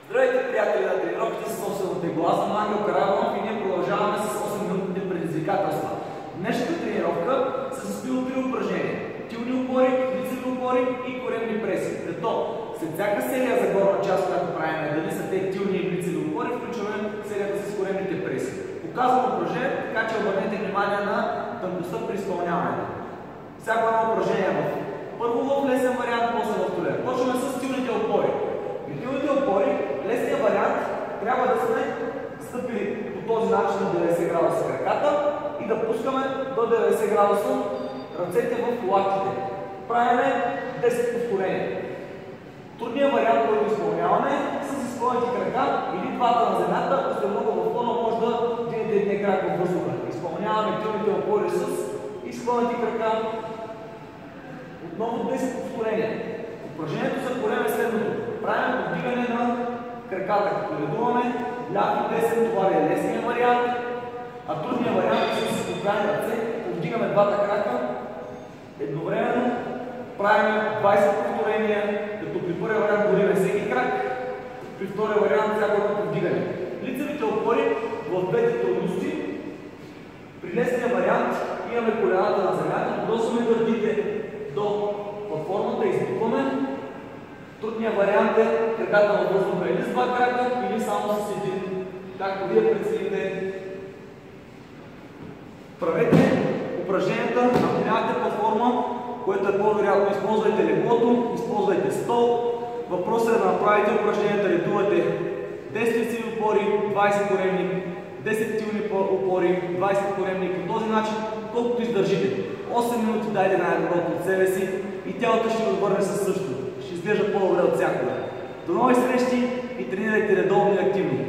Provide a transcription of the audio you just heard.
Здравейте, приятели на тренировките с собствената игла. Аз съм Ангел Карабанов и ние продължаваме с 8-минутните предизвикателства. Днешната тренировка се състои от 3 упражнения: тилни опори, лицеви опори и коремни преси. Като след всяка серия за горна част, която правим, дали са те тилни и лицеви опори, включваме серията с коремните преси. Показвам упражнение, така че обърнете внимание на тънкостта при изпълняването. Всяко едно упражнение първо в лесен вариант, после в труден. Почваме с тилните опори. При тилните опори, лесният вариант трябва да сме стъпили по този начин на 90 градуса краката и да пускаме до 90 градуса ръцете в лактите. Правиме 10 повторения. Трудният вариант, който изпълняваме, с изпълнените крака или двата на земята, ако сте много в клона, може да вдигнете един крак в въздуха. Изпълняваме тилните опори с изпълнените крака. Отново 10 повторения. Упражнението за корем е следното. Правим повдигане на краката, като редуваме ляв и десен, това е лесният вариант, а трудният вариант е с подгани ръце, повдигаме двата крака едновременно, правим 20 повторения, като при първия вариант гориме всеки крак, при втория вариант всяко едно повдигане. Лицевите опори в двете трудности. При лесния вариант имаме колената на земята, подосваме гърдите до платформата, изпукваме. Трудният вариант е краката във въздуха или с два крака, или само с един, както вие прецените. Правете упражненията, ако нямате платформа, което е по-вероятно, използвайте леглото, използвайте стол. Въпросът е да направите упражненията, редувате 10 лицеви опори, 20 коремни, 10 тилни опори, 20 коремни, по този начин, колкото издържите. 8 минути дайте най-доброто от себе си и тялото ще отвърне със същото. Ще изглежда по-добре от всякога. До нови срещи и тренирайте редовно и активно.